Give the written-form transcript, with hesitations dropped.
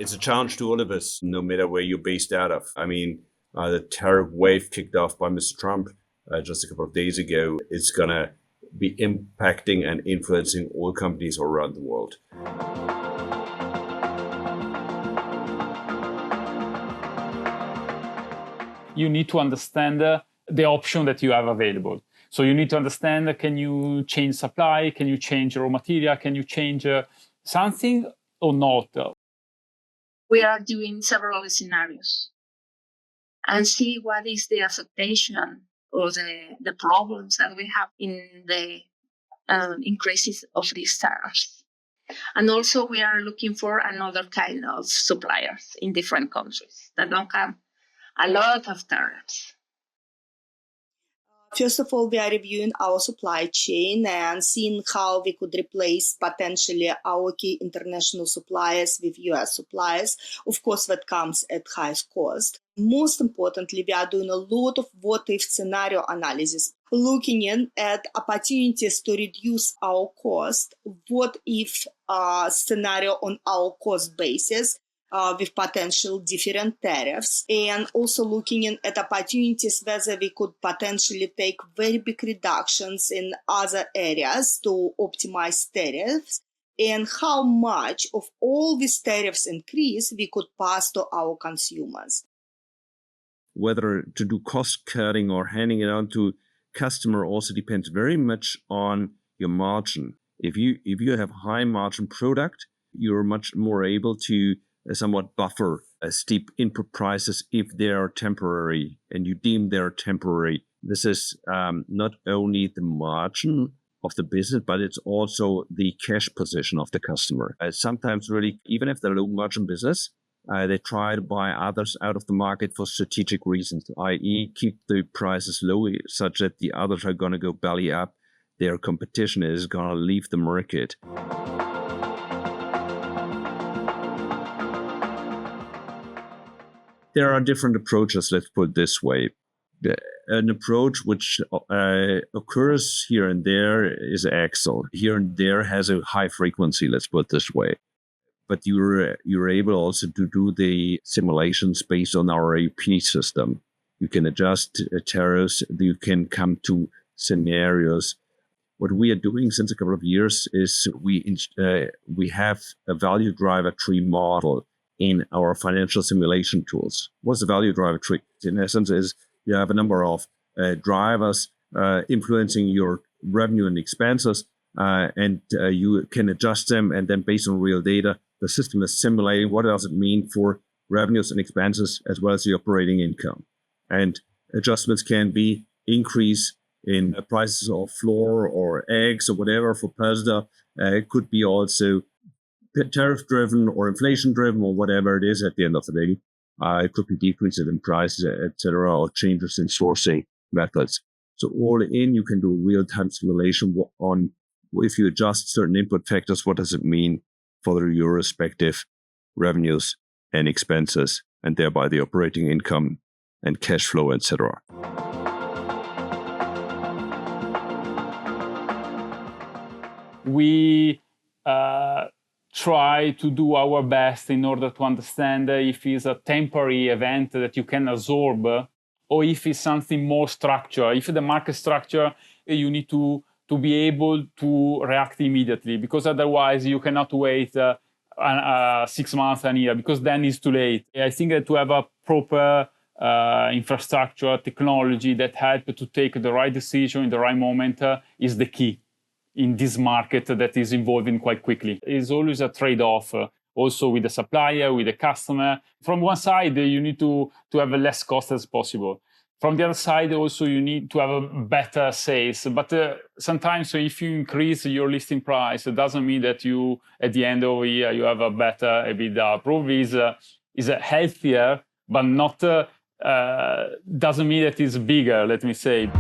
It's a challenge to all of us, no matter where you're based out of. I mean, the tariff wave kicked off by Mr. Trump just a couple of days ago. It's going to be impacting and influencing all companies all around the world. You need to understand the option that you have available. So you need to understand, can you change supply? Can you change raw material? Can you change something or not? We are doing several scenarios and see what is the affectation or the problems that we have in the increases of these tariffs. And also we are looking for another kind of suppliers in different countries that don't have a lot of tariffs. First of all, we are reviewing our supply chain and seeing how we could replace potentially our key international suppliers with US suppliers. Of course, that comes at highest cost. Most importantly, we are doing a lot of what-if scenario analysis, looking in at opportunities to reduce our cost. What if scenario on our cost basis with potential different tariffs, and also looking in at opportunities whether we could potentially take very big reductions in other areas to optimize tariffs, and how much of all these tariffs increase we could pass to our consumers. Whether to do cost cutting or handing it on to customer also depends very much on your margin. If you have high margin product, you're much more able to somewhat buffer steep input prices if they are temporary and you deem they're temporary. This is not only the margin of the business, but it's also the cash position of the customer. Sometimes really, even if they're low margin business, they try to buy others out of the market for strategic reasons, i.e. keep the prices low such that the others are going to go belly up. Their competition is going to leave the market. There are different approaches, let's put it this way. An approach which occurs here and there is Excel. Here and there has a high frequency, let's put it this way. But you're able also to do the simulations based on our AP system. You can adjust tariffs, you can come to scenarios. What we are doing since a couple of years is we have a value driver tree model in our financial simulation tools. What's the value driver tree? In essence, is you have a number of drivers influencing your revenue and expenses, and you can adjust them, and then based on real data, the system is simulating what does it mean for revenues and expenses as well as the operating income. And adjustments can be increase in prices of flour or eggs or whatever for pasta. It could be also tariff-driven or inflation-driven or whatever it is at the end of the day. It could be decreases in prices, etc., or changes in sourcing methods. So all in, you can do real-time simulation on if you adjust certain input factors, what does it mean for your respective revenues and expenses, and thereby the operating income and cash flow, etc. We try to do our best in order to understand if it's a temporary event that you can absorb or if it's something more structured. If the market structure, you need to be able to react immediately, because otherwise you cannot wait 6 months, a year, because then it's too late. I think that to have a proper infrastructure, technology that help to take the right decision in the right moment is the key in this market that is evolving quite quickly. It's always a trade-off, also with the supplier, with the customer. From one side, you need to have less cost as possible. From the other side, also, you need to have a better sales. But sometimes if you increase your listing price, it doesn't mean that you, at the end of the year, you have a better EBITDA. Probably is healthier, but not doesn't mean that it's bigger, let me say.